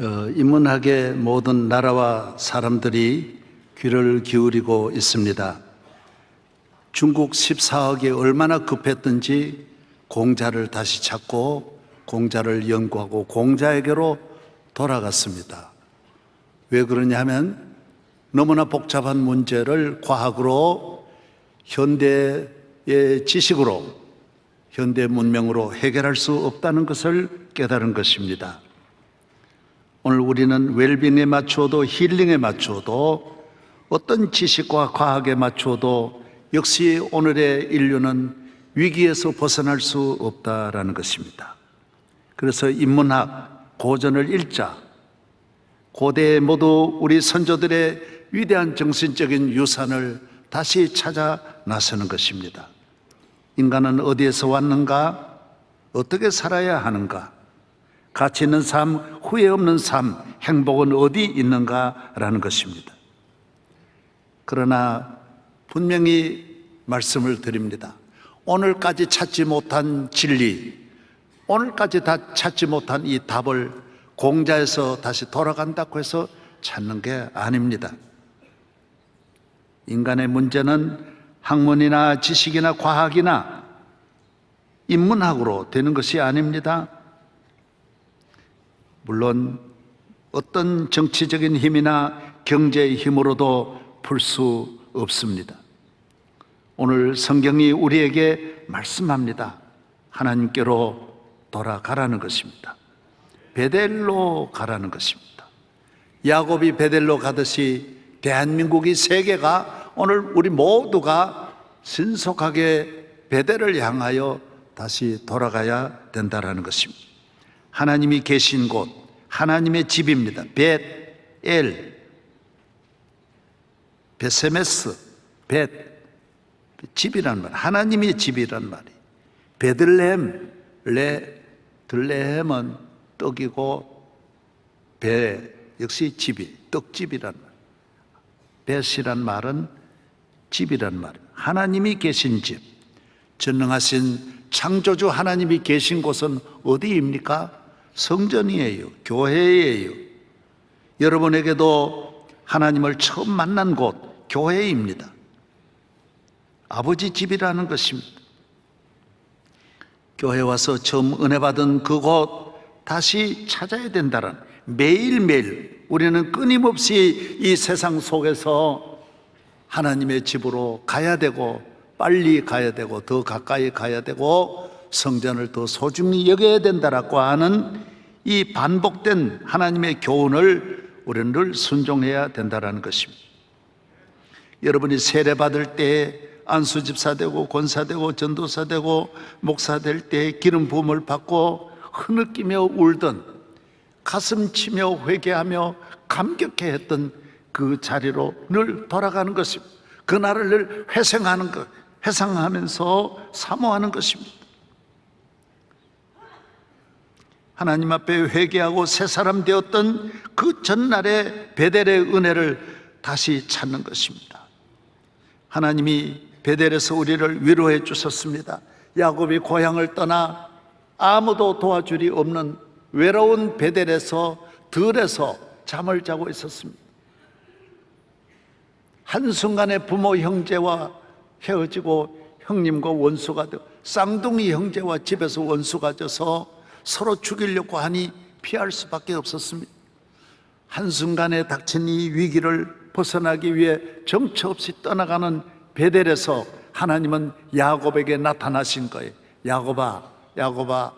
인문학의 모든 나라와 사람들이 귀를 기울이고 있습니다. 중국 14억이 얼마나 급했든지 공자를 다시 찾고 공자를 연구하고 공자에게로 돌아갔습니다. 왜 그러냐면 너무나 복잡한 문제를 과학으로 현대의 지식으로 현대 문명으로 해결할 수 없다는 것을 깨달은 것입니다. 오늘 우리는 웰빙에 맞추어도 힐링에 맞추어도 어떤 지식과 과학에 맞추어도 역시 오늘의 인류는 위기에서 벗어날 수 없다라는 것입니다. 그래서 인문학 고전을 읽자, 고대에 모두 우리 선조들의 위대한 정신적인 유산을 다시 찾아 나서는 것입니다. 인간은 어디에서 왔는가? 어떻게 살아야 하는가? 가치 있는 삶, 후회 없는 삶, 행복은 어디 있는가라는 것입니다. 그러나 분명히 말씀을 드립니다. 오늘까지 찾지 못한 진리, 오늘까지 다 찾지 못한 이 답을 공자에서 다시 돌아간다고 해서 찾는 게 아닙니다. 인간의 문제는 학문이나 지식이나 과학이나 인문학으로 되는 것이 아닙니다. 물론 어떤 정치적인 힘이나 경제의 힘으로도 풀 수 없습니다. 오늘 성경이 우리에게 말씀합니다. 하나님께로 돌아가라는 것입니다. 베델로 가라는 것입니다. 야곱이 베델로 가듯이 대한민국이 세계가 오늘 우리 모두가 신속하게 베델을 향하여 다시 돌아가야 된다는 것입니다. 하나님이 계신 곳, 하나님의 집입니다. 벳엘, 베세메스, 집이란 말, 하나님의 집이란 말이. 베들레헴, 들레헴은 떡이고 배 역시 집이, 떡집이란 말. 벳이란 말은 집이란 말이에요. 하나님이 계신 집, 전능하신 창조주 하나님이 계신 곳은 어디입니까? 성전이에요. 교회예요. 여러분에게도 하나님을 처음 만난 곳 교회입니다. 아버지 집이라는 것입니다. 교회 와서 처음 은혜 받은 그곳 다시 찾아야 된다는, 매일매일 우리는 끊임없이 이 세상 속에서 하나님의 집으로 가야 되고, 빨리 가야 되고, 더 가까이 가야 되고, 성전을 더 소중히 여겨야 된다라고 하는 이 반복된 하나님의 교훈을 우리는 늘 순종해야 된다는 것입니다. 여러분이 세례 받을 때 안수집사 되고 권사 되고 전도사 되고 목사 될 때 기름 부음을 받고 흐느끼며 울던, 가슴 치며 회개하며 감격해 했던 그 자리로 늘 돌아가는 것입니다. 그날을 늘 회상하는 것, 회상하면서 사모하는 것입니다. 하나님 앞에 회개하고 새 사람 되었던 그 전날의 베델의 은혜를 다시 찾는 것입니다. 하나님이 베델에서 우리를 위로해 주셨습니다. 야곱이 고향을 떠나 아무도 도와줄이 없는 외로운 베델에서 들에서 잠을 자고 있었습니다. 한순간에 부모 형제와 헤어지고 형님과 원수가 되고, 쌍둥이 형제와 집에서 원수가 져서 서로 죽이려고 하니 피할 수밖에 없었습니다. 한순간에 닥친 이 위기를 벗어나기 위해 정처 없이 떠나가는 베델에서 하나님은 야곱에게 나타나신 거예요. 야곱아, 야곱아.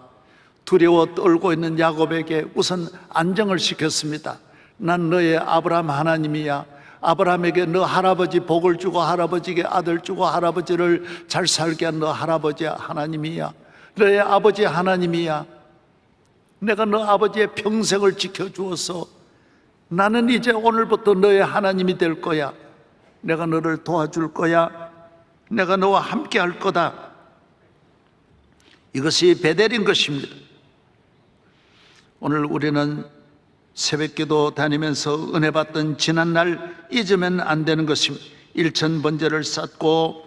두려워 떨고 있는 야곱에게 우선 안정을 시켰습니다. 난 너의 아브라함 하나님이야. 아브라함에게 너 할아버지 복을 주고 할아버지에게 아들 주고 할아버지를 잘 살게 한 너 할아버지 하나님이야. 너의 아버지 하나님이야. 내가 너 아버지의 평생을 지켜주어서 나는 이제 오늘부터 너의 하나님이 될 거야. 내가 너를 도와줄 거야. 내가 너와 함께 할 거다. 이것이 베델인 것입니다. 오늘 우리는 새벽기도 다니면서 은혜 받던 지난날 잊으면 안 되는 것입니다. 일천번제를 쌓고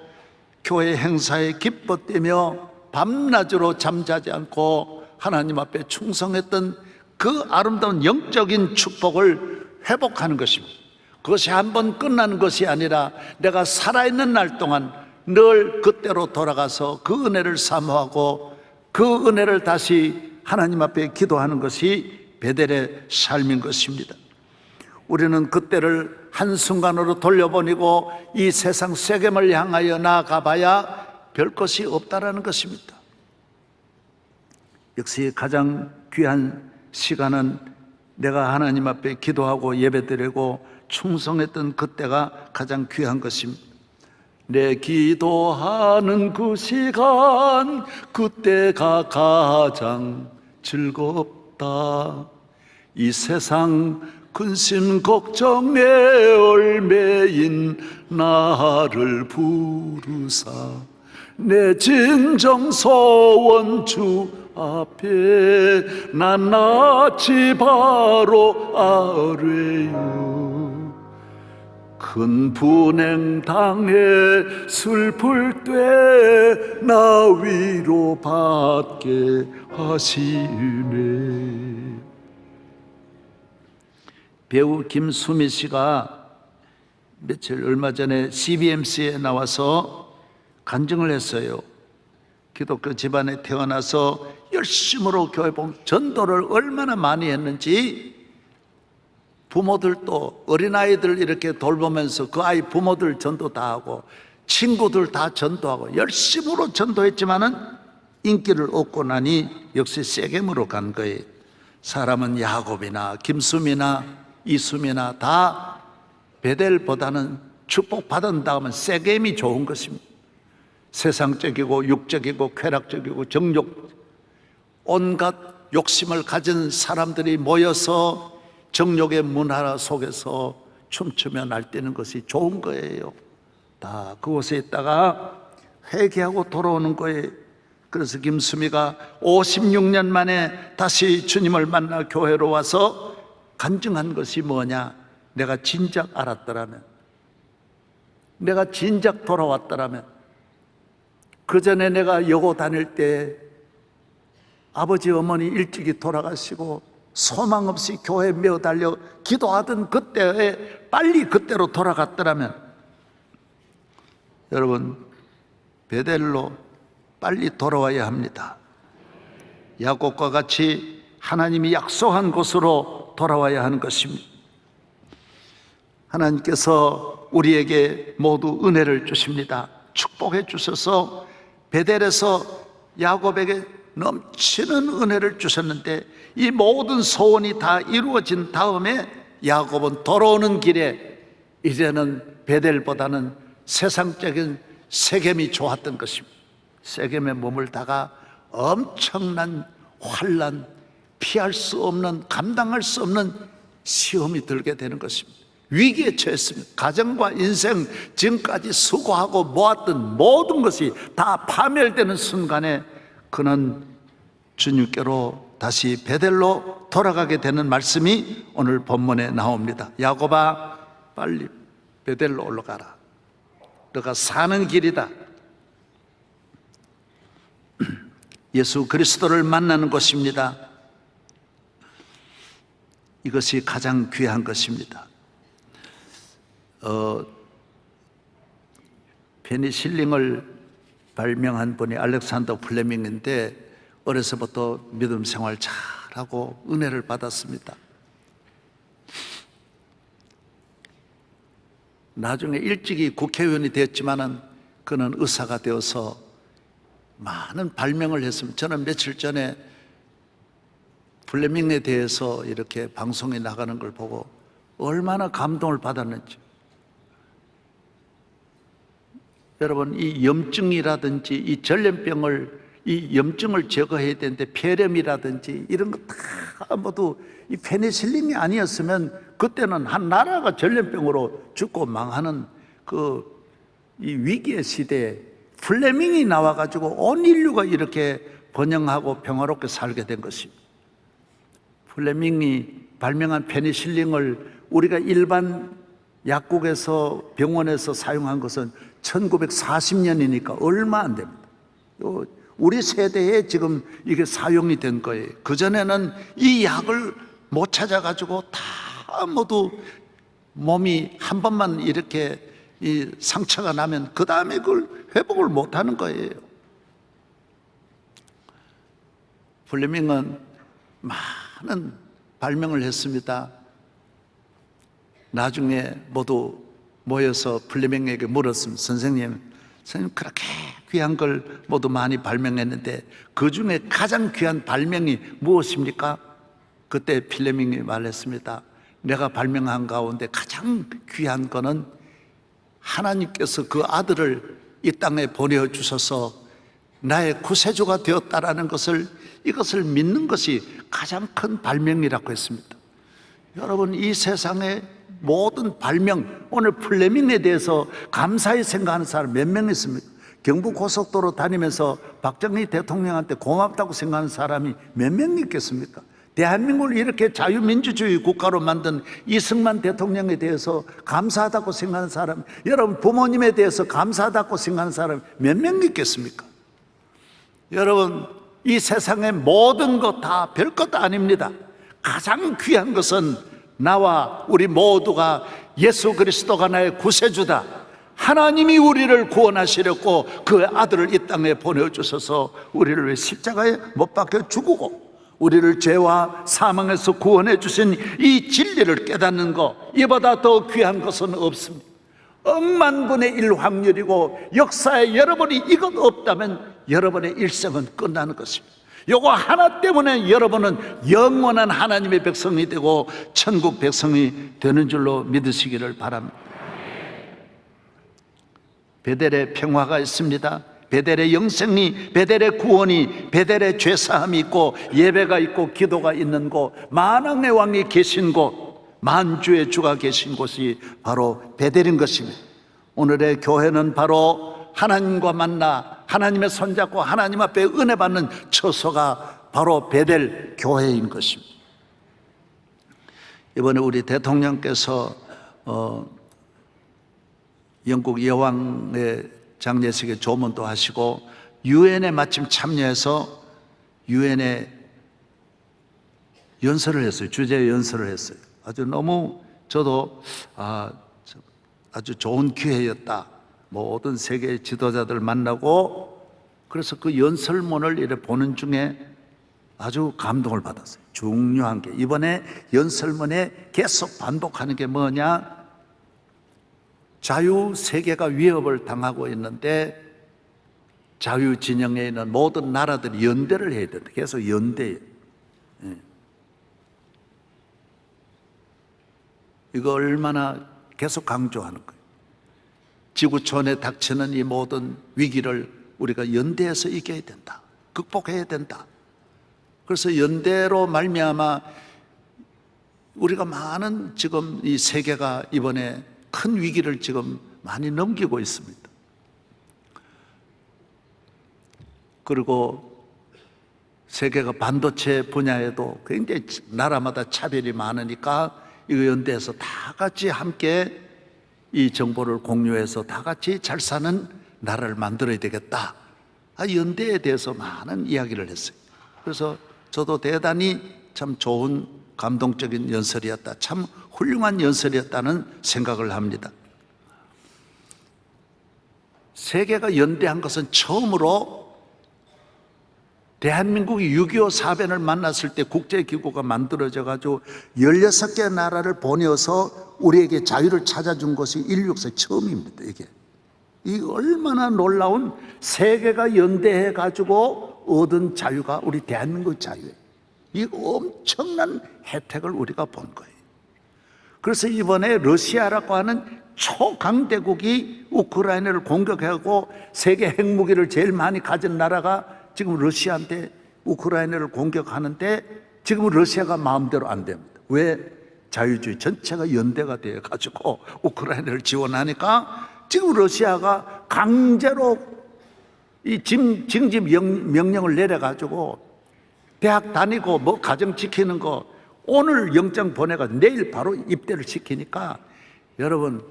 교회 행사에 기뻐뛰며 밤낮으로 잠자지 않고 하나님 앞에 충성했던 그 아름다운 영적인 축복을 회복하는 것입니다. 그것이 한번 끝나는 것이 아니라 내가 살아있는 날 동안 늘 그때로 돌아가서 그 은혜를 사모하고 그 은혜를 다시 하나님 앞에 기도하는 것이 베델의 삶인 것입니다. 우리는 그때를 한순간으로 돌려보내고 이 세상 세겜을 향하여 나아가봐야 별 것이 없다라는 것입니다. 역시 가장 귀한 시간은 내가 하나님 앞에 기도하고 예배드리고 충성했던 그때가 가장 귀한 것입니다. 내 기도하는 그 시간, 그때가 가장 즐겁다. 이 세상 근심 걱정에 얽매인 나를 부르사 내 진정 소원 주 앞에 낱낱이 바로 아뢰요. 큰 분행 당해 슬플 때 나 위로받게 하시네. 배우 김수미 씨가 얼마 전에 CBMC에 나와서 간증을 했어요. 기독교 집안에 태어나서 열심으로 교회봉 전도를 얼마나 많이 했는지 부모들도 어린아이들 이렇게 돌보면서 그 아이 부모들 전도 다 하고 친구들 다 전도하고 열심으로 전도했지만은 인기를 얻고 나니 역시 세겜으로 간 거예요. 사람은 야곱이나 김수미나 이수미나 다 베델보다는 축복받은 다음은 세겜이 좋은 것입니다. 세상적이고 육적이고 쾌락적이고 정욕 온갖 욕심을 가진 사람들이 모여서 정욕의 문화 속에서 춤추며 날뛰는 것이 좋은 거예요. 다 그곳에 있다가 회개하고 돌아오는 거예요. 그래서 김수미가 56년 만에 다시 주님을 만나 교회로 와서 간증한 것이 뭐냐? 내가 진작 알았더라면, 내가 진작 돌아왔더라면, 그 전에 내가 여고 다닐 때 아버지 어머니 일찍이 돌아가시고 소망 없이 교회에 매어 달려 기도하던 그때에 빨리 그때로 돌아갔더라면, 여러분 베델로 빨리 돌아와야 합니다. 야곱과 같이 하나님이 약속한 곳으로 돌아와야 하는 것입니다. 하나님께서 우리에게 모두 은혜를 주십니다. 축복해 주셔서 베델에서 야곱에게 넘치는 은혜를 주셨는데 이 모든 소원이 다 이루어진 다음에 야곱은 돌아오는 길에 이제는 베델보다는 세상적인 세겜이 좋았던 것입니다. 세겜에 머물다가 엄청난 환난, 피할 수 없는, 감당할 수 없는 시험이 들게 되는 것입니다. 위기에 처했습니다. 가정과 인생, 지금까지 수고하고 모았던 모든 것이 다 파멸되는 순간에 그는 주님께로 다시 베델로 돌아가게 되는 말씀이 오늘 본문에 나옵니다. 야곱아, 빨리 베델로 올라가라. 너가 사는 길이다. 예수 그리스도를 만나는 것입니다. 이것이 가장 귀한 것입니다. 페니실린을 발명한 분이 알렉산더 플레밍인데 어려서부터 믿음 생활 잘하고 은혜를 받았습니다. 나중에 일찍이 국회의원이 되었지만은 그는 의사가 되어서 많은 발명을 했습니다. 저는 며칠 전에 플레밍에 대해서 이렇게 방송에 나가는 걸 보고 얼마나 감동을 받았는지. 여러분, 이 염증이라든지 이 전염병을, 이 염증을 제거해야 되는데 폐렴이라든지 이런 거 다 모두 이 페니실린이 아니었으면 그때는 한 나라가 전염병으로 죽고 망하는 이 위기의 시대에 플레밍이 나와가지고 온 인류가 이렇게 번영하고 평화롭게 살게 된 것입니다. 플레밍이 발명한 페니실린을 우리가 일반 약국에서 병원에서 사용한 것은 1940년이니까 얼마 안 됩니다. 우리 세대에 지금 이게 사용이 된 거예요. 그전에는 이 약을 못 찾아가지고 다 모두 몸이 한 번만 이렇게 이 상처가 나면 그 다음에 그걸 회복을 못 하는 거예요. 플레밍은 많은 발명을 했습니다. 나중에 모두 모여서 플레밍에게 물었습니다. 선생님 그렇게 귀한 걸 모두 많이 발명했는데 그 중에 가장 귀한 발명이 무엇입니까? 그때 플레밍이 말했습니다. 내가 발명한 가운데 가장 귀한 거는 하나님께서 그 아들을 이 땅에 보내주셔서 나의 구세주가 되었다라는 것을, 이것을 믿는 것이 가장 큰 발명이라고 했습니다. 여러분, 이 세상의 모든 발명, 오늘 플레밍에 대해서 감사히 생각하는 사람 몇 명 있습니까? 경부고속도로 다니면서 박정희 대통령한테 고맙다고 생각하는 사람이 몇 명 있겠습니까? 대한민국을 이렇게 자유민주주의 국가로 만든 이승만 대통령에 대해서 감사하다고 생각하는 사람, 여러분 부모님에 대해서 감사하다고 생각하는 사람 몇 명 있겠습니까? 여러분, 이 세상의 모든 것 다 별것 아닙니다. 가장 귀한 것은 나와 우리 모두가 예수 그리스도가 나의 구세주다, 하나님이 우리를 구원하시려고 그 아들을 이 땅에 보내주셔서 우리를 위해 십자가에 못 박혀 죽고 우리를 죄와 사망에서 구원해 주신 이 진리를 깨닫는 것, 이보다 더 귀한 것은 없습니다. 억만분의 1 확률이고 역사에 여러분이 이것 없다면 여러분의 일생은 끝나는 것입니다. 요거 하나 때문에 여러분은 영원한 하나님의 백성이 되고 천국 백성이 되는 줄로 믿으시기를 바랍니다. 베델의 평화가 있습니다. 베델의 영생이, 베델의 구원이, 베델의 죄사함이 있고 예배가 있고 기도가 있는 곳, 만왕의 왕이 계신 곳, 만주의 주가 계신 곳이 바로 베델인 것입니다. 오늘의 교회는 바로 하나님과 만나 하나님의 손잡고 하나님 앞에 은혜 받는 처소가 바로 베델 교회인 것입니다. 이번에 우리 대통령께서 영국 여왕의 장례식에 조문도 하시고 유엔에 마침 참여해서 유엔에 연설을 했어요. 주제 연설을 했어요. 아주 너무 저도 아주 좋은 기회였다. 모든 세계의 지도자들 만나고, 그래서 그 연설문을 이렇게 보는 중에 아주 감동을 받았어요. 중요한 게 이번에 연설문에 계속 반복하는 게 뭐냐? 자유 세계가 위협을 당하고 있는데 자유 진영에 있는 모든 나라들이 연대를 해야 된다. 계속 연대예요. 이거 얼마나 계속 강조하는 거예요. 지구촌에 닥치는 이 모든 위기를 우리가 연대해서 이겨야 된다. 극복해야 된다. 그래서 연대로 말미암아 우리가 많은 지금 이 세계가 이번에 큰 위기를 지금 많이 넘기고 있습니다. 그리고 세계가 반도체 분야에도 굉장히 나라마다 차별이 많으니까 이거 연대해서 다 같이 함께 이 정보를 공유해서 다 같이 잘 사는 나라를 만들어야 되겠다. 연대에 대해서 많은 이야기를 했어요. 그래서 저도 대단히 참 좋은 감동적인 연설이었다, 참 훌륭한 연설이었다는 생각을 합니다. 세계가 연대한 것은 처음으로 대한민국이 6.25 사변을 만났을 때 국제기구가 만들어져 가지고 16개 나라를 보내어서 우리에게 자유를 찾아준 것이 인류 역사의 처음입니다. 이게 얼마나 놀라운, 세계가 연대해 가지고 얻은 자유가 우리 대한민국 자유예요. 이 엄청난 혜택을 우리가 본 거예요. 그래서 이번에 러시아라고 하는 초강대국이 우크라이나를 공격하고 세계 핵무기를 제일 많이 가진 나라가 지금 러시아한테 우크라이나를 공격하는데 지금 러시아가 마음대로 안 됩니다. 왜? 자유주의 전체가 연대가 되어 가지고 우크라이나를 지원하니까 지금 러시아가 강제로 이 징집 명령을 내려 가지고 대학 다니고 뭐 가정 지키는 거 오늘 영장 보내가지고 내일 바로 입대를 시키니까, 여러분,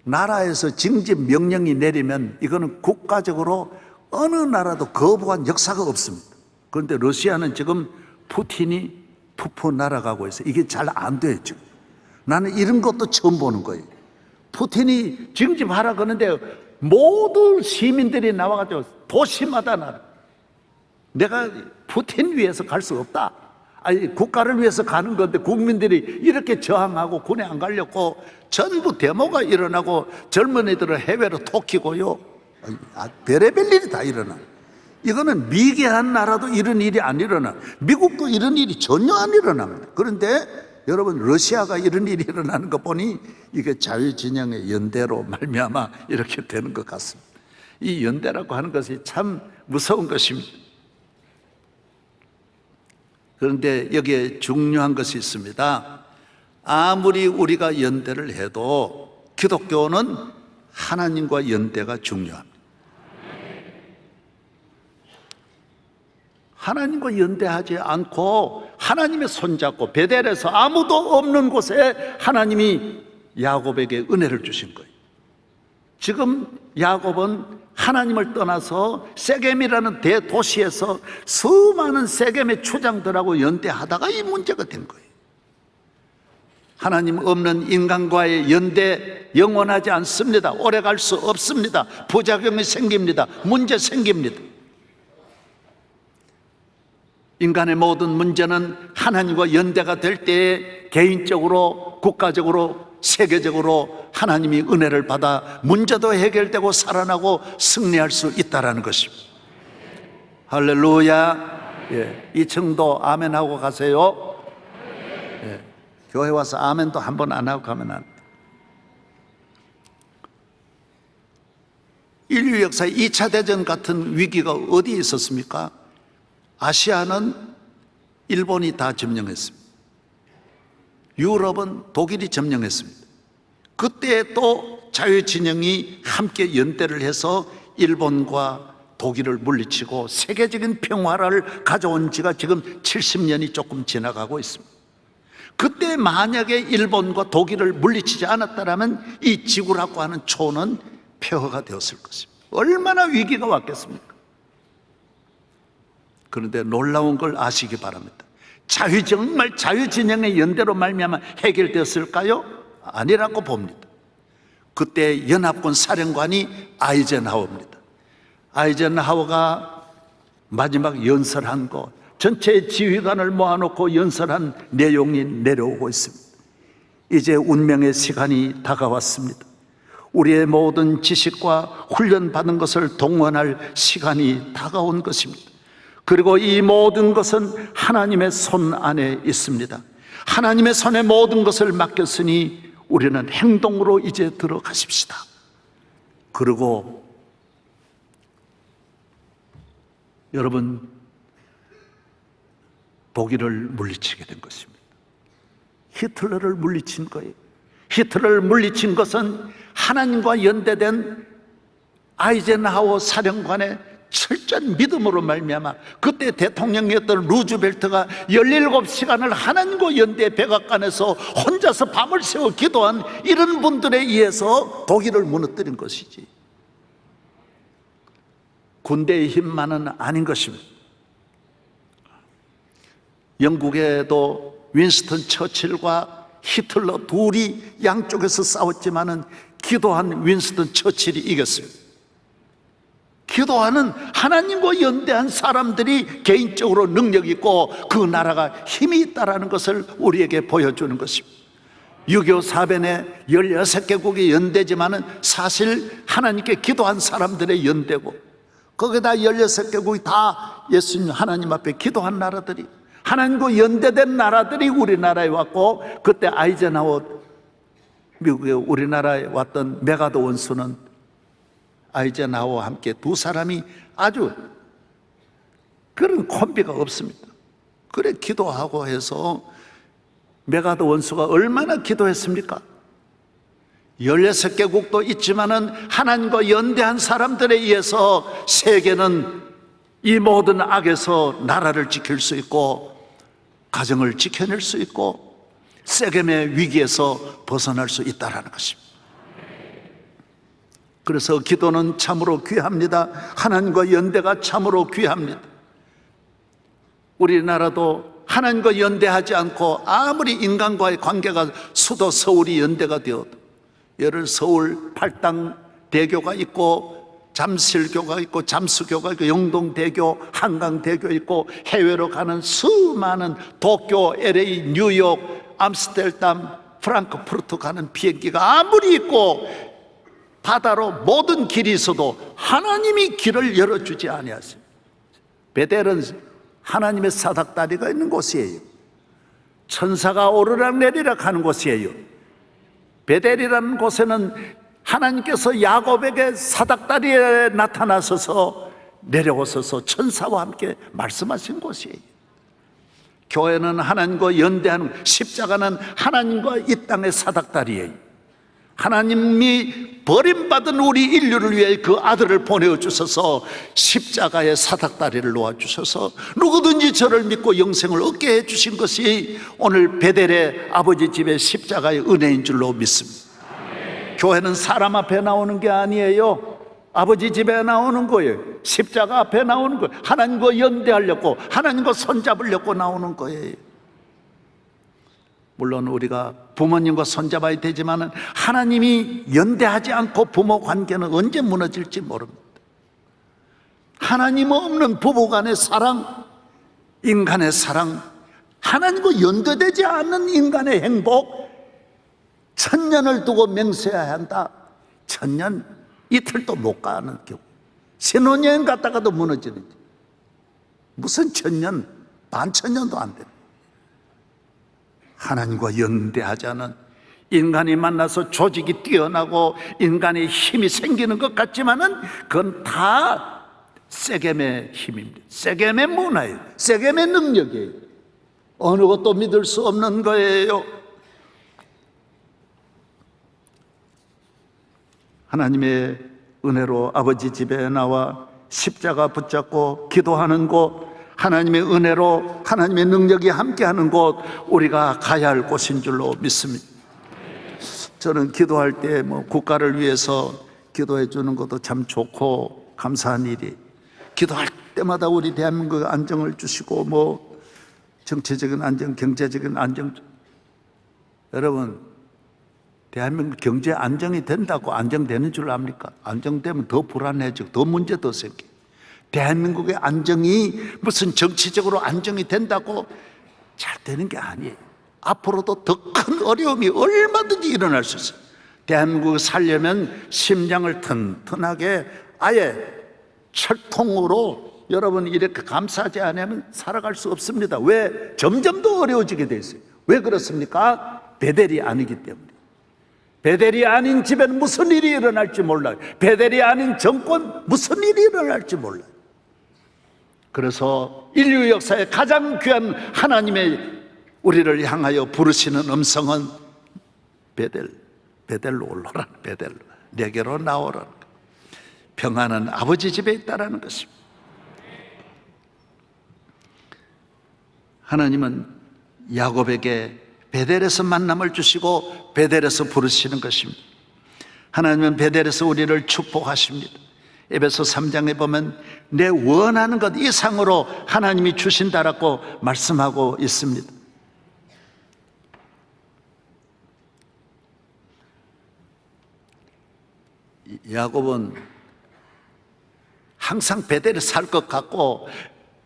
나라에서 징집 명령이 내리면 이거는 국가적으로 어느 나라도 거부한 역사가 없습니다. 그런데 러시아는 지금 푸틴이 푸푸 날아가고 있어요. 이게 잘 안 돼요, 지금. 나는 이런 것도 처음 보는 거예요. 푸틴이 징집하라 그러는데 모든 시민들이 나와가지고 도시마다 내가 푸틴 위해서 갈 수 없다. 아니, 국가를 위해서 가는 건데 국민들이 이렇게 저항하고 군에 안 가려고 전부 데모가 일어나고 젊은이들을 해외로 토키고요. 별의별 일이 다 일어나. 이거는 미개한 나라도 이런 일이 안 일어나. 미국도 이런 일이 전혀 안 일어납니다. 그런데 여러분, 러시아가 이런 일이 일어나는 거 보니 이게 자유진영의 연대로 말미암아 이렇게 되는 것 같습니다. 이 연대라고 하는 것이 참 무서운 것입니다. 그런데 여기에 중요한 것이 있습니다. 아무리 우리가 연대를 해도 기독교는 하나님과 연대가 중요합니다. 하나님과 연대하지 않고 하나님의 손잡고 베델에서 아무도 없는 곳에 하나님이 야곱에게 은혜를 주신 거예요. 지금 야곱은 하나님을 떠나서 세겜이라는 대도시에서 수많은 세겜의 추장들하고 연대하다가 이 문제가 된 거예요. 하나님 없는 인간과의 연대 영원하지 않습니다. 오래 갈 수 없습니다. 부작용이 생깁니다. 문제 생깁니다. 인간의 모든 문제는 하나님과 연대가 될 때에 개인적으로, 국가적으로, 세계적으로 하나님이 은혜를 받아 문제도 해결되고 살아나고 승리할 수 있다는 것입니다. 할렐루야. 예, 이 청도 아멘하고 가세요. 예, 교회 와서 아멘도 한 번 안 하고 가면 안 돼. 인류 역사에 2차 대전 같은 위기가 어디 있었습니까? 아시아는 일본이 다 점령했습니다. 유럽은 독일이 점령했습니다. 그때 또 자유진영이 함께 연대를 해서 일본과 독일을 물리치고 세계적인 평화를 가져온 지가 지금 70년이 조금 지나가고 있습니다. 그때 만약에 일본과 독일을 물리치지 않았다면 이 지구라고 하는 초는 폐허가 되었을 것입니다. 얼마나 위기가 왔겠습니까? 그런데 놀라운 걸 아시기 바랍니다. 정말 자유진영의 연대로 말미암아 해결되었을까요? 아니라고 봅니다. 그때 연합군 사령관이 아이젠하워입니다. 아이젠하워가 마지막 연설한 것, 전체 지휘관을 모아놓고 연설한 내용이 내려오고 있습니다. 이제 운명의 시간이 다가왔습니다. 우리의 모든 지식과 훈련받은 것을 동원할 시간이 다가온 것입니다. 그리고 이 모든 것은 하나님의 손 안에 있습니다. 하나님의 손에 모든 것을 맡겼으니 우리는 행동으로 이제 들어가십시다. 그리고 여러분, 독일을 물리치게 된 것입니다. 히틀러를 물리친 거예요. 히틀러를 물리친 것은 하나님과 연대된 아이젠하워 사령관의 철저한 믿음으로 말미암아 그때 대통령이었던 루즈벨트가 17시간을 하나님과 연대 백악관에서 혼자서 밤을 새워 기도한 이런 분들에 의해서 독일을 무너뜨린 것이지 군대의 힘만은 아닌 것입니다. 영국에도 윈스턴 처칠과 히틀러 둘이 양쪽에서 싸웠지만은 기도한 윈스턴 처칠이 이겼습니다. 기도하는 하나님과 연대한 사람들이 개인적으로 능력 있고 그 나라가 힘이 있다는 것을 우리에게 보여주는 것입니다. 6.25 사변에 16개국이 연대지만은 사실 하나님께 기도한 사람들의 연대고 거기다 16개국이 다 예수님 하나님 앞에 기도한 나라들이 하나님과 연대된 나라들이 우리나라에 왔고 그때 아이젠하워 미국에 우리나라에 왔던 메가더 원수는 아이젠하워와 함께 두 사람이 아주 그런 콤비가 없습니다. 그래 기도하고 해서 메가더 원수가 얼마나 기도했습니까? 16개국도 있지만은 하나님과 연대한 사람들에 의해서 세계는 이 모든 악에서 나라를 지킬 수 있고 가정을 지켜낼 수 있고 세겜의 위기에서 벗어날 수 있다는 것입니다. 그래서 기도는 참으로 귀합니다. 하나님과 연대가 참으로 귀합니다. 우리나라도 하나님과 연대하지 않고 아무리 인간과의 관계가 수도 서울이 연대가 되어도, 예를 서울 팔당대교가 있고 잠실교가 있고 잠수교가 있고 영동대교, 한강대교 있고 해외로 가는 수많은 도쿄, LA, 뉴욕, 암스테르담, 프랑크푸르트 가는 비행기가 아무리 있고 바다로 모든 길이 있어도 하나님이 길을 열어주지 아니하세요. 베델은 하나님의 사닥다리가 있는 곳이에요. 천사가 오르락 내리락 하는 곳이에요. 베델이라는 곳에는 하나님께서 야곱에게 사닥다리에 나타나셔서 내려오셔서 천사와 함께 말씀하신 곳이에요. 교회는 하나님과 연대하는, 십자가는 하나님과 이 땅의 사닥다리예요. 하나님이 버림받은 우리 인류를 위해 그 아들을 보내주셔서 십자가의 사닥다리를 놓아주셔서 누구든지 저를 믿고 영생을 얻게 해주신 것이 오늘 베델의 아버지 집의 십자가의 은혜인 줄로 믿습니다. 교회는 사람 앞에 나오는 게 아니에요. 아버지 집에 나오는 거예요. 십자가 앞에 나오는 거예요. 하나님과 연대하려고, 하나님과 손잡으려고 나오는 거예요. 물론 우리가 부모님과 손잡아야 되지만 하나님이 연대하지 않고 부모 관계는 언제 무너질지 모릅니다. 하나님 없는 부부간의 사랑, 인간의 사랑, 하나님과 연대되지 않는 인간의 행복, 천년을 두고 맹세해야 한다. 천년 이틀도 못 가는 경우, 신혼여행 갔다가도 무너지는, 무슨 천년, 반천년도 안 됩니다. 하나님과 연대하자는, 인간이 만나서 조직이 뛰어나고 인간의 힘이 생기는 것 같지만은 그건 다 세겜의 힘입니다. 세겜의 문화예요. 세겜의 능력이에요. 어느 것도 믿을 수 없는 거예요. 하나님의 은혜로 아버지 집에 나와 십자가 붙잡고 기도하는 곳, 하나님의 은혜로 하나님의 능력이 함께하는 곳, 우리가 가야 할 곳인 줄로 믿습니다. 저는 기도할 때 국가를 위해서 기도해 주는 것도 참 좋고 감사한 일이, 기도할 때마다 우리 대한민국에 안정을 주시고 정치적인 안정, 경제적인 안정, 여러분 대한민국 경제 안정이 된다고 안정되는 줄 압니까? 안정되면 더 불안해지고 더 문제 더 생겨. 대한민국의 안정이 무슨 정치적으로 안정이 된다고 잘 되는 게 아니에요. 앞으로도 더 큰 어려움이 얼마든지 일어날 수 있어요. 대한민국을 살려면 심장을 튼튼하게 아예 철통으로 여러분 이렇게 감싸지 않으면 살아갈 수 없습니다. 왜? 점점 더 어려워지게 돼 있어요. 왜 그렇습니까? 베델이 아니기 때문에. 베델이 아닌 집에는 무슨 일이 일어날지 몰라요. 베델이 아닌 정권 무슨 일이 일어날지 몰라요. 그래서 인류 역사에 가장 귀한 하나님의 우리를 향하여 부르시는 음성은 베델로 올라라. 베델로 내게로 나오라. 평안은 아버지 집에 있다라는 것입니다. 하나님은 야곱에게 베델에서 만남을 주시고 베델에서 부르시는 것입니다. 하나님은 베델에서 우리를 축복하십니다. 에베소 3장에 보면 내 원하는 것 이상으로 하나님이 주신다라고 말씀하고 있습니다. 야곱은 항상 베델에 살 것 같고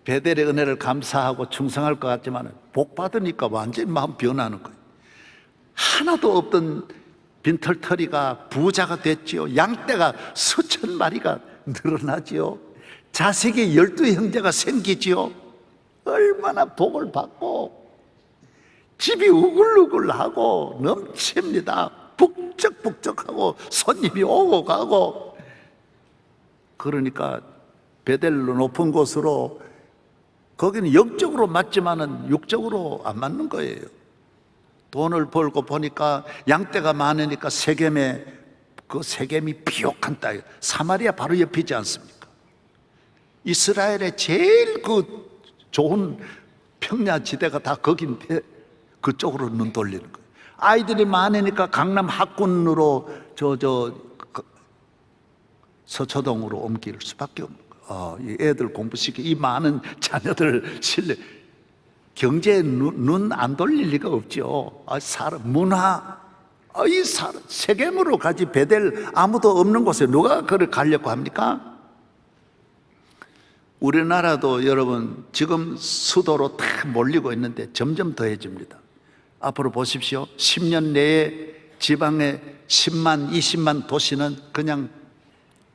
베델의 은혜를 감사하고 충성할 것 같지만 복 받으니까 완전히 마음 변하는 거예요. 하나도 없던 빈털터리가 부자가 됐지요. 양떼가 수천 마리가 늘어나지요. 자식이 12형제가 생기지요. 얼마나 복을 받고 집이 우글우글하고 넘칩니다. 북적북적하고 손님이 오고 가고. 그러니까 베델로 높은 곳으로, 거기는 영적으로 맞지만은 육적으로 안 맞는 거예요. 돈을 벌고 보니까 양떼가 많으니까 세겜에, 그 세겜이 비옥한 땅, 사마리아 바로 옆이지 않습니까? 이스라엘의 제일 그 좋은 평야지대가 다 거긴데 그쪽으로 눈 돌리는 거예요. 아이들이 많으니까 강남 학군으로 서초동으로 옮길 수밖에 없는 거예요. 이 애들 공부시켜 이 많은 자녀들 실내 경제에 눈 안 돌릴 리가 없죠. 사람 문화, 이 사람 세겜으로 가지 베델 아무도 없는 곳에 누가 그를 가려고 합니까? 우리나라도 여러분 지금 수도로 다 몰리고 있는데 점점 더해집니다. 앞으로 보십시오. 10년 내에 지방의 10만, 20만 도시는 그냥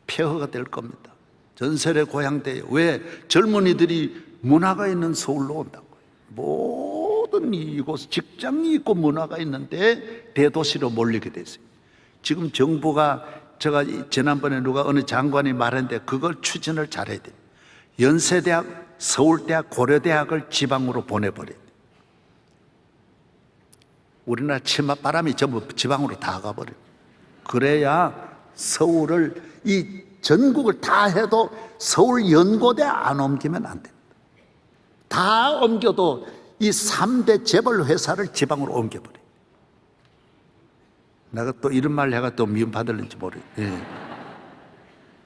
폐허가 될 겁니다. 전설의 고향대에 왜 젊은이들이 문화가 있는 서울로 온다고요. 모든 이곳 직장이 있고 문화가 있는데 대도시로 몰리게 됐어요. 지금 정부가 제가 지난번에 누가 어느 장관이 말했는데 그걸 추진을 잘해야 돼요. 연세대학, 서울대학, 고려대학을 지방으로 보내버려야 돼요. 우리나라 치맛바람이 전부 지방으로 다 가버려요. 그래야 서울을 이 전국을 다 해도 서울 연고대 안 옮기면 안 됩니다. 다 옮겨도 이 3대 재벌 회사를 지방으로 옮겨버려요. 내가 또 이런 말 해가 또 미움받을는지 모르겠어요.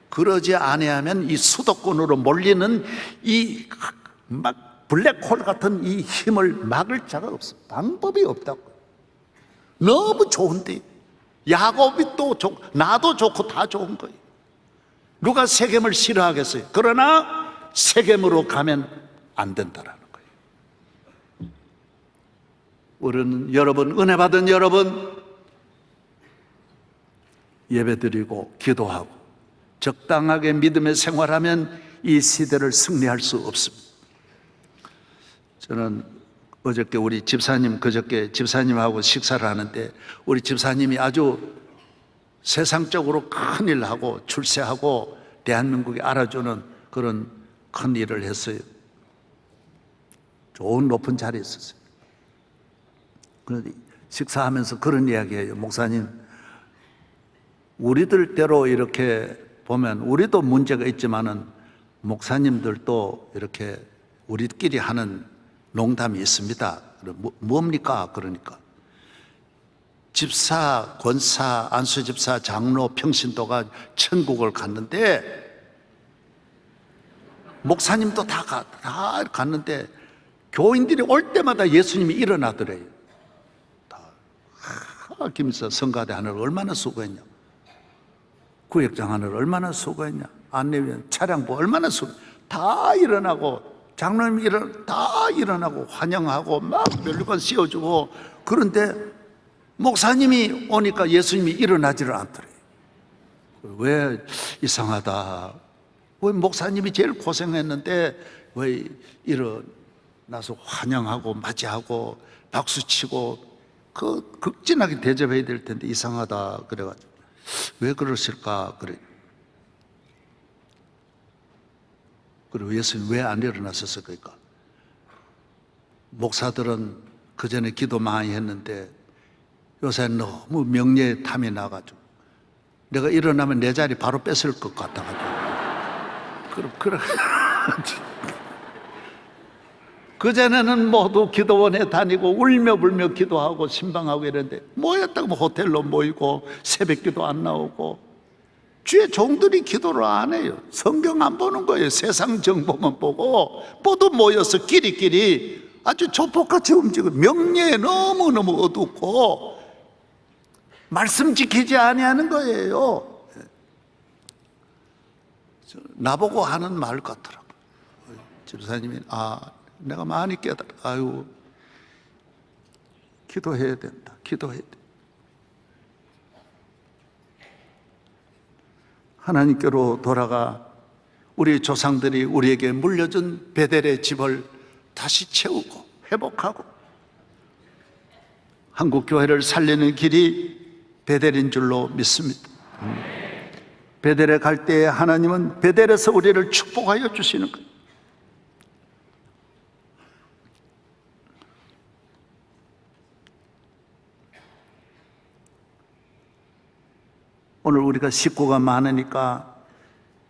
그러지 아니하면 이 수도권으로 몰리는 이 막 블랙홀 같은 이 힘을 막을 자가 없어. 방법이 없다고. 너무 좋은데 야곱이 또 좋고 나도 좋고 다 좋은 거예요. 누가 세겜을 싫어하겠어요? 그러나 세겜으로 가면 안 된다라는 거예요. 우리는 여러분, 은혜 받은 여러분, 예배드리고 기도하고 적당하게 믿음의 생활하면 이 시대를 승리할 수 없습니다. 저는 어저께 우리 집사님, 그저께 집사님하고 식사를 하는데 우리 집사님이 아주 세상적으로 큰 일을 하고 출세하고 대한민국이 알아주는 그런 큰 일을 했어요. 좋은 높은 자리에 있었어요. 그런데 식사하면서 그런 이야기예요. 목사님, 우리들대로 이렇게 보면 우리도 문제가 있지만은 목사님들도 이렇게 우리끼리 하는 농담이 있습니다. 뭡니까? 그러니까 집사, 권사, 안수집사, 장로, 평신도가 천국을 갔는데 목사님도 다 갔는데 교인들이 올 때마다 예수님이 일어나더래요. 김사 성가대 하느라 얼마나 수고했냐, 구역장 하느라 얼마나 수고했냐, 안내위원 차량부 얼마나 다 일어나고 장로님 다 일어나고 환영하고 막 멸류관 씌워주고. 그런데 목사님이 오니까 예수님이 일어나지를 않더래요. 왜 이상하다. 왜 목사님이 제일 고생했는데 왜 일어나서 환영하고 맞이하고 박수치고 그 극진하게 대접해야 될 텐데 이상하다. 그래가지고 왜 그러실까 그래. 그리고 예수님 왜 안 일어나셨을까? 목사들은 그 전에 기도 많이 했는데 요새 너무 명예의 탐이 나가지고 내가 일어나면 내 자리 바로 뺏을 것 같아가지고 그럼 그전에는 모두 기도원에 다니고 울며 불며 기도하고 신방하고 이랬는데 모였다고 호텔로 모이고 새벽기도 안 나오고 주의 종들이 기도를 안 해요. 성경 안 보는 거예요. 세상 정보만 보고 모두 모여서 끼리끼리 아주 조폭같이 움직이고 명예에 너무너무 어둡고 말씀 지키지 아니하는 거예요. 나보고 하는 말 같더라고요. 집사님이 내가 많이 깨달아. 기도해야 된다. 기도해야 돼. 하나님께로 돌아가 우리 조상들이 우리에게 물려준 베델의 집을 다시 채우고 회복하고 한국 교회를 살리는 길이 베델인 줄로 믿습니다. 베델에 갈 때에 하나님은 베델에서 우리를 축복하여 주시는 거예요. 오늘 우리가 식구가 많으니까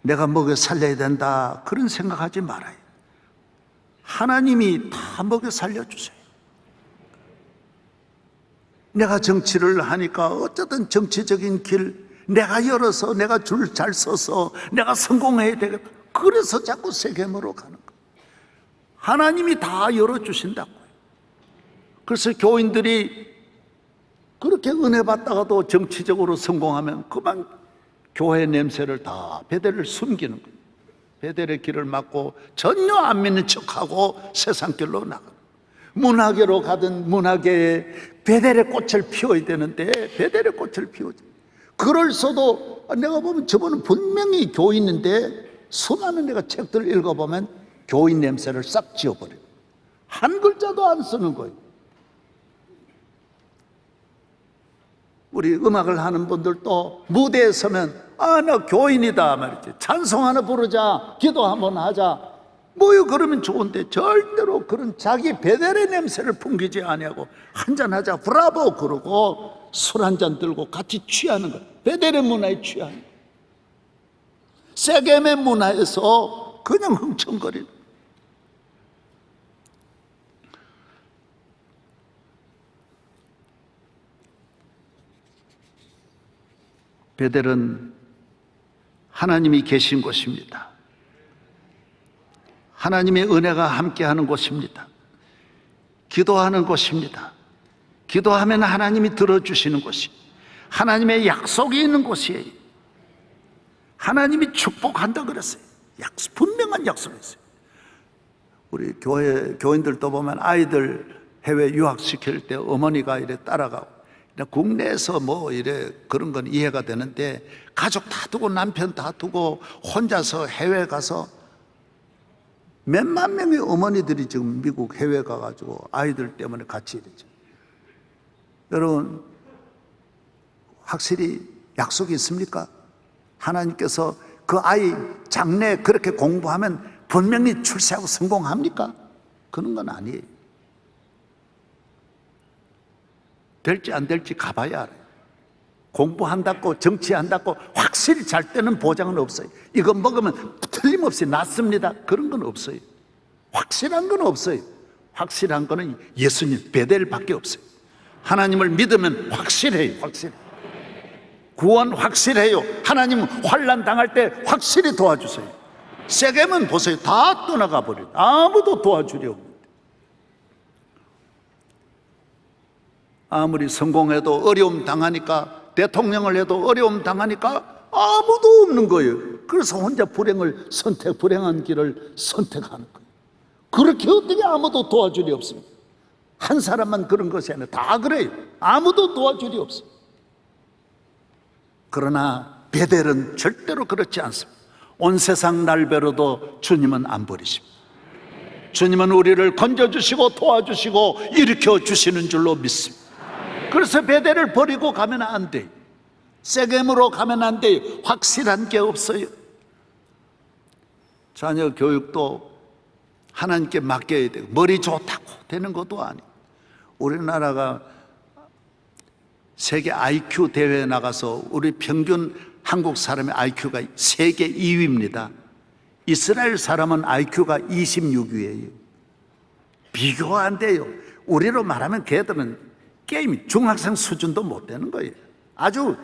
내가 먹여 살려야 된다 그런 생각하지 말아요. 하나님이 다 먹여 살려주세요. 내가 정치를 하니까 어쨌든 정치적인 길 내가 열어서, 내가 줄 잘 서서 내가 성공해야 되겠다. 그래서 자꾸 세겜으로 가는 거예요. 하나님이 다 열어주신다고요. 그래서 교인들이 그렇게 은혜 받다가도 정치적으로 성공하면 그만 교회 냄새를 다, 베델을 숨기는 거예요. 베델의 길을 막고 전혀 안 믿는 척하고 세상 길로 나가요. 문화계로 가든 문화계에 베델의 꽃을 피워야 되는데 베델의 꽃을 피우지. 그럴서도 내가 보면 저분은 분명히 교인인데 수많은 내가 책들을 읽어보면 교인 냄새를 싹 지워버려요. 한 글자도 안 쓰는 거예요. 우리 음악을 하는 분들도 무대에 서면 나 교인이다 말이지. 찬송 하나 부르자, 기도 한번 하자, 뭐요 그러면 좋은데 절대로 그런 자기 베델의 냄새를 풍기지 아니하고 한잔하자 브라보 그러고 술 한잔 들고 같이 취하는 것. 베델의 문화에 취하는 것. 세겜의 문화에서 그냥 흥청거리는. 베델은 하나님이 계신 곳입니다. 하나님의 은혜가 함께하는 곳입니다. 기도하는 곳입니다. 기도하면 하나님이 들어주시는 곳이, 하나님의 약속이 있는 곳이에요. 하나님이 축복한다 그랬어요. 분명한 약속이 있어요. 우리 교인들도 보면 아이들 해외 유학시킬 때 어머니가 이래 따라가고, 국내에서 뭐 이래 그런 건 이해가 되는데 가족 다 두고 남편 다 두고 혼자서 해외 가서 몇만 명의 어머니들이 지금 미국 해외 가가지고 아이들 때문에 같이 이러죠. 여러분, 확실히 약속이 있습니까? 하나님께서 그 아이 장래 그렇게 공부하면 분명히 출세하고 성공합니까? 그런 건 아니에요. 될지 안 될지 가봐야 알아요. 공부한다고 정치한다고 확실히 잘 되는 보장은 없어요. 이거 먹으면 틀림없이 낫습니다, 그런 건 없어요. 확실한 건 없어요. 확실한 거는 예수님 베델밖에 없어요. 하나님을 믿으면 확실해요. 확실해. 구원 확실해요. 하나님은 환난 당할 때 확실히 도와주세요. 세겜은 보세요, 다 떠나가 버려요. 아무도 도와주려 없는데. 아무리 성공해도 어려움 당하니까, 대통령을 해도 어려움 당하니까 아무도 없는 거예요. 그래서 혼자 불행한 길을 선택하는 거예요. 그렇게 어떻게 아무도 도와줄이 없습니까? 한 사람만 그런 것이 아니라 다 그래요. 아무도 도와줄이 없어요. 그러나 베델은 절대로 그렇지 않습니다. 온 세상 날벼락도 주님은 안 버리십니다. 주님은 우리를 건져주시고 도와주시고 일으켜 주시는 줄로 믿습니다. 그래서 베델을 버리고 가면 안 돼요. 세겜으로 가면 안 돼요. 확실한 게 없어요. 자녀 교육도 하나님께 맡겨야 돼요. 머리 좋다고 되는 것도 아니에요. 우리나라가 세계 IQ 대회에 나가서 우리 평균 한국 사람의 IQ가 세계 2위입니다. 이스라엘 사람은 IQ가 26위예요. 비교가 안 돼요. 우리로 말하면 걔들은 게임 중학생 수준도 못 되는 거예요. 아주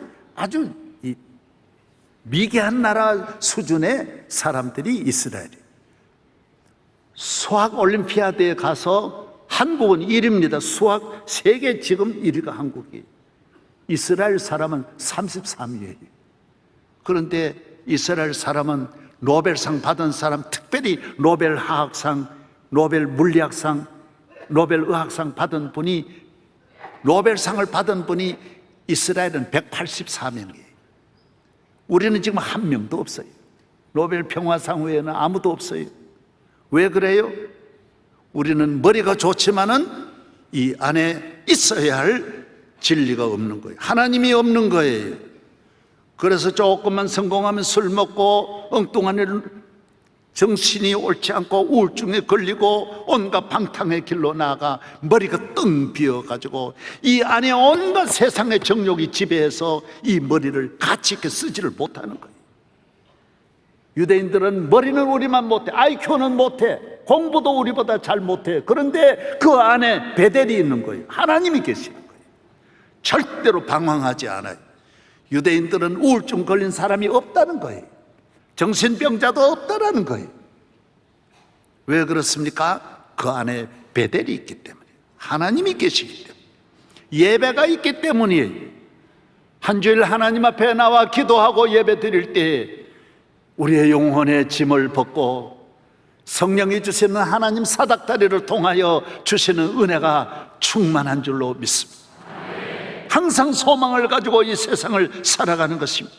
미개한 나라 수준의 사람들이 이스라엘이에요. 수학 올림피아드에 가서 한국은 1위입니다. 수학 세계 지금 1위가 한국이에요. 이스라엘 사람은 33위예요. 그런데 이스라엘 사람은 노벨상 받은 사람, 특별히 노벨 화학상, 노벨 물리학상, 노벨 의학상 받은 분이, 노벨상을 받은 분이 이스라엘은 184명이에요. 우리는 지금 한 명도 없어요. 노벨 평화상 외에는 아무도 없어요. 왜 그래요? 우리는 머리가 좋지만은 이 안에 있어야 할 진리가 없는 거예요. 하나님이 없는 거예요. 그래서 조금만 성공하면 술 먹고 엉뚱한 일, 정신이 옳지 않고 우울증에 걸리고 온갖 방탕의 길로 나아가 머리가 뜬 비어가지고 이 안에 온갖 세상의 정욕이 지배해서 이 머리를 가치 있게 쓰지를 못하는 거예요. 유대인들은 머리는 우리만 못해, IQ는 못해, 공부도 우리보다 잘 못해. 그런데 그 안에 베델이 있는 거예요. 하나님이 계시는 거예요. 절대로 방황하지 않아요. 유대인들은 우울증 걸린 사람이 없다는 거예요. 정신병자도 없다라는 거예요. 왜 그렇습니까? 그 안에 베델이 있기 때문에, 하나님이 계시기 때문에, 예배가 있기 때문이에요. 한 주일 하나님 앞에 나와 기도하고 예배 드릴 때 우리의 영혼의 짐을 벗고 성령이 주시는 하나님 사닥다리를 통하여 주시는 은혜가 충만한 줄로 믿습니다. 항상 소망을 가지고 이 세상을 살아가는 것입니다.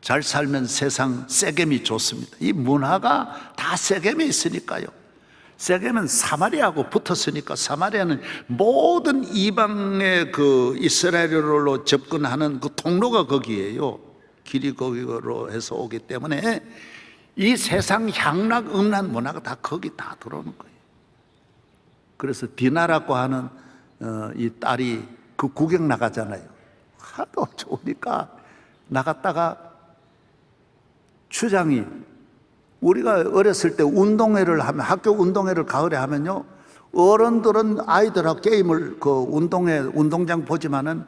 잘 살면 세상 세겜이 좋습니다. 이 문화가 다 세겜에 있으니까요. 세겜은 사마리아하고 붙었으니까, 사마리아는 모든 이방의 그 이스라엘로 접근하는 그 통로가 거기에요. 길이 거기로 해서 오기 때문에 이 세상 향락 음란 문화가 다 거기 다 들어오는 거예요. 그래서 디나라고 하는 이 딸이 그 구경 나가잖아요. 하도 좋으니까 나갔다가 추장이, 우리가 어렸을 때 운동회를 하면, 학교 운동회를 가을에 하면요, 어른들은 아이들하고 게임을 그 운동장 보지만은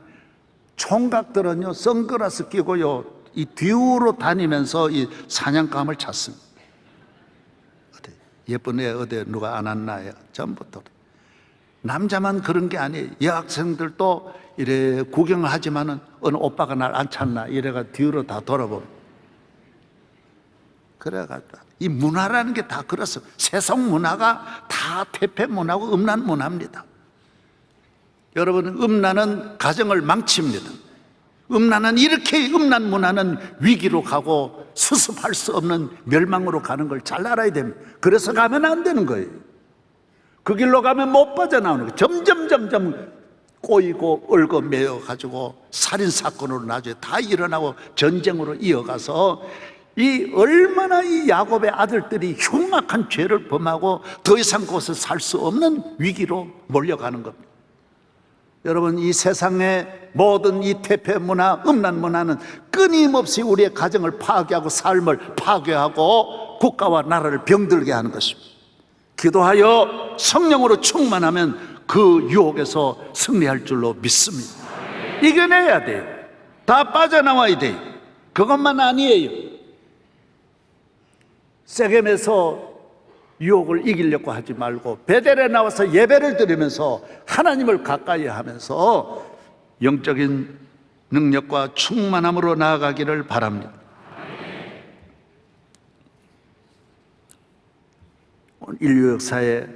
총각들은요 선글라스 끼고요 이 뒤로 다니면서 이 사냥감을 찾습니다. 어디 예쁜 애 어디 누가 안 왔나요? 전부터. 남자만 그런 게 아니에요. 여학생들도 이래 구경을 하지만은 어느 오빠가 날 안 찾나 이래가 뒤로 다 돌아보고. 그래가지고 이 문화라는 게 다 그렇소. 세상 문화가 다 퇴폐 문화고 음란 문화입니다. 여러분, 음란은 가정을 망칩니다. 음란은 이렇게, 음란 문화는 위기로 가고 수습할 수 없는 멸망으로 가는 걸 잘 알아야 됩니다. 그래서 가면 안 되는 거예요. 그 길로 가면 못 빠져나오는 거예요. 점점 꼬이고 얽어 매여 가지고 살인사건으로 나중에 다 일어나고 전쟁으로 이어가서 이 얼마나 이 야곱의 아들들이 흉악한 죄를 범하고 더 이상 그것을 살 수 없는 위기로 몰려가는 겁니다. 여러분, 이 세상의 모든 이 퇴폐 문화, 음란 문화는 끊임없이 우리의 가정을 파괴하고 삶을 파괴하고 국가와 나라를 병들게 하는 것입니다. 기도하여 성령으로 충만하면 그 유혹에서 승리할 줄로 믿습니다. 이겨내야 돼요. 다 빠져나와야 돼요. 그것만 아니에요. 세겜에서 유혹을 이기려고 하지 말고 베델에 나와서 예배를 드리면서 하나님을 가까이 하면서 영적인 능력과 충만함으로 나아가기를 바랍니다. 인류 역사에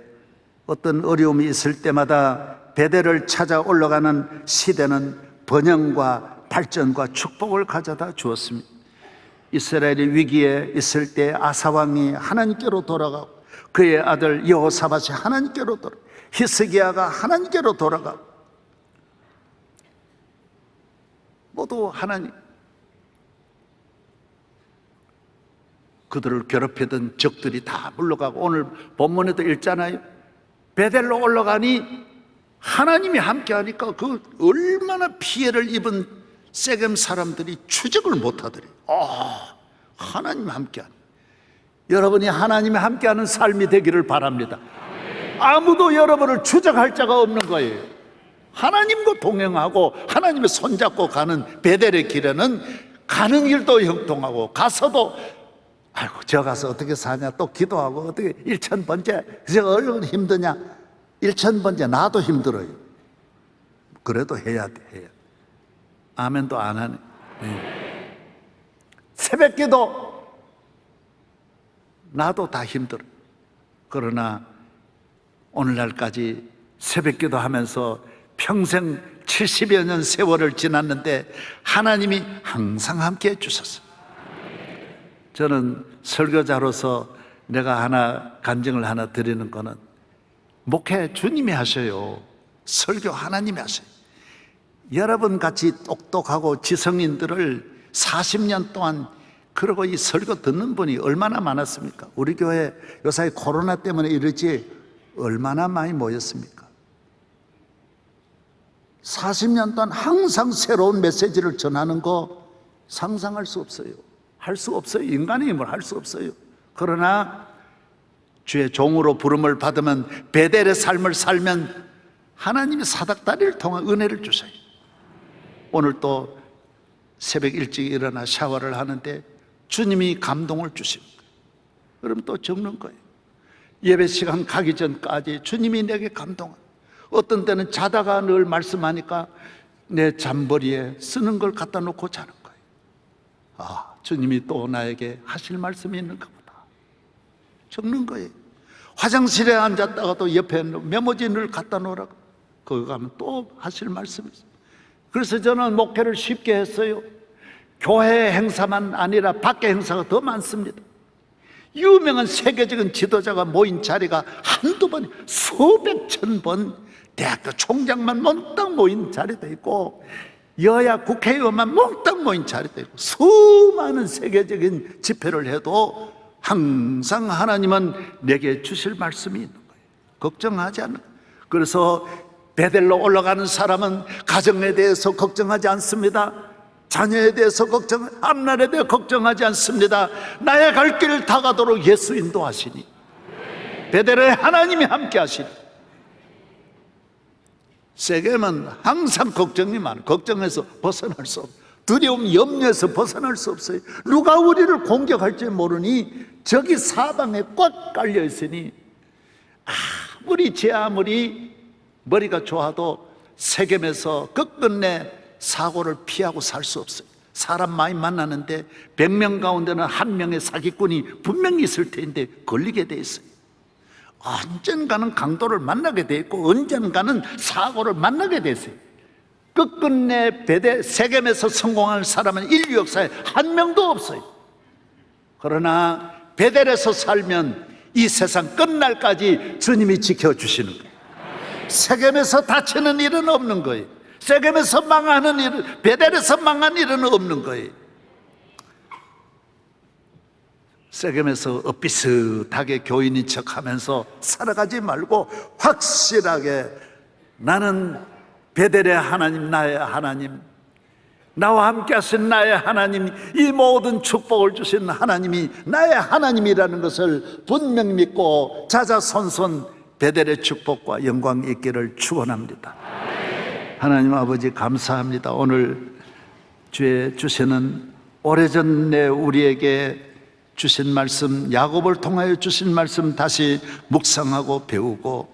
어떤 어려움이 있을 때마다 베델을 찾아 올라가는 시대는 번영과 발전과 축복을 가져다 주었습니다. 이스라엘이 위기에 있을 때 아사 왕이 하나님께로 돌아가고 그의 아들 여호사밧이 하나님께로 돌아가고 히스기야가 하나님께로 돌아가고 모두 하나님, 그들을 괴롭히던 적들이 다 물러가고, 오늘 본문에도 읽잖아요. 베델로 올라가니 하나님이 함께하니까 그 얼마나 피해를 입은 세겜 사람들이 추적을 못하더래. 하나님 함께하는, 여러분이 하나님이 함께하는 삶이 되기를 바랍니다. 아무도 여러분을 추적할 자가 없는 거예요. 하나님과 동행하고 하나님의 손잡고 가는 베델의 길에는 가는 길도 형통하고, 가서도 아이고 저 가서 어떻게 사냐 또 기도하고, 어떻게 1000번째 저 얼마나 힘드냐, 1000번째 나도 힘들어요. 그래도 해야 돼. 해야. 아멘도 안 하네. 새벽기도 나도 다 힘들어. 그러나 오늘날까지 새벽기도 하면서 평생 70여 년 세월을 지났는데 하나님이 항상 함께 해주셨어요. 저는 설교자로서 내가 하나 간증을 하나 드리는 거는, 목회 주님이 하셔요. 설교 하나님이 하셔요. 여러분 같이 똑똑하고 지성인들을 40년 동안 그러고 이 설교 듣는 분이 얼마나 많았습니까? 우리 교회 요사이 코로나 때문에 이러지 얼마나 많이 모였습니까? 40년 동안 항상 새로운 메시지를 전하는 거 상상할 수 없어요. 할 수 없어요. 인간의 힘을 할 수 없어요. 그러나 주의 종으로 부름을 받으면, 베델의 삶을 살면 하나님이 사닥다리를 통한 은혜를 주세요. 오늘 또 새벽 일찍 일어나 샤워를 하는데 주님이 감동을 주시는 거예요. 그럼 또 적는 거예요. 예배 시간 가기 전까지 주님이 내게 감동을. 어떤 때는 자다가 늘 말씀하니까 내 잠버리에 쓰는 걸 갖다 놓고 자는 거예요. 아, 주님이 또 나에게 하실 말씀이 있는가 보다. 적는 거예요. 화장실에 앉았다가도 옆에 메모지를 갖다 놓으라고. 거기 가면 또 하실 말씀이 있어요. 그래서 저는 목회를 쉽게 했어요. 교회 행사만 아니라 밖에 행사가 더 많습니다. 유명한 세계적인 지도자가 모인 자리가 한두 번, 수백 천 번, 대학교 총장만 몽땅 모인 자리도 있고 여야 국회의원만 몽땅 모인 자리도 있고 수많은 세계적인 집회를 해도 항상 하나님은 내게 주실 말씀이 있는 거예요. 걱정하지 않는 거예요. 그래서 베델로 올라가는 사람은 가정에 대해서 걱정하지 않습니다. 자녀에 대해서 앞날에 대해 걱정하지 않습니다. 나의 갈 길을 다 가도록 예수 인도하시니 베델에 하나님이 함께 하시니. 세겜은 항상 걱정이 많아요. 걱정해서 벗어날 수 없어요. 두려움, 염려에서 벗어날 수 없어요. 누가 우리를 공격할지 모르니 저기 사방에 꽉 깔려 있으니 아무리 머리가 좋아도 세겜에서 끝끝내 사고를 피하고 살 수 없어요. 사람 많이 만나는데 100명 가운데는 한 명의 사기꾼이 분명히 있을 텐데 걸리게 돼 있어요. 언젠가는 강도를 만나게 돼 있고 언젠가는 사고를 만나게 돼 있어요. 끝끝내 세겜에서 성공한 사람은 인류 역사에 한 명도 없어요. 그러나 베델에서 살면 이 세상 끝날까지 주님이 지켜주시는 거예요. 세겜에서 다치는 일은 없는 거예요. 세겜에서 망하는 일은, 베델에서 망한 일은 없는 거예요. 세겜에서 엇비슷하게 교인인 척하면서 살아가지 말고 확실하게 나는 베델의 하나님, 나의 하나님, 나와 함께 하신 나의 하나님, 이 모든 축복을 주신 하나님이 나의 하나님이라는 것을 분명히 믿고 자자손손 베델의 축복과 영광이 있기를 축원합니다. 하나님 아버지 감사합니다. 오늘 주의 주시는 오래전에 우리에게 주신 말씀, 야곱을 통하여 주신 말씀 다시 묵상하고 배우고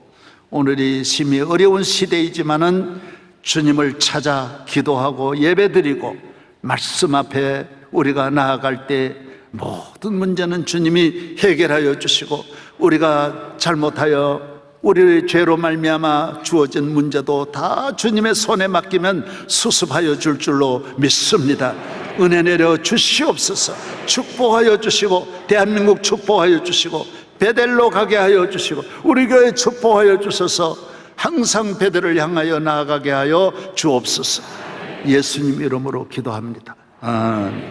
오늘이 심히 어려운 시대이지만은 주님을 찾아 기도하고 예배드리고 말씀 앞에 우리가 나아갈 때 모든 문제는 주님이 해결하여 주시고 우리가 잘못하여 우리의 죄로 말미암아 주어진 문제도 다 주님의 손에 맡기면 수습하여 줄 줄로 믿습니다. 은혜 내려 주시옵소서. 축복하여 주시고 대한민국 축복하여 주시고 베델로 가게 하여 주시고 우리 교회 축복하여 주셔서 항상 베델을 향하여 나아가게 하여 주옵소서. 예수님 이름으로 기도합니다. 아멘.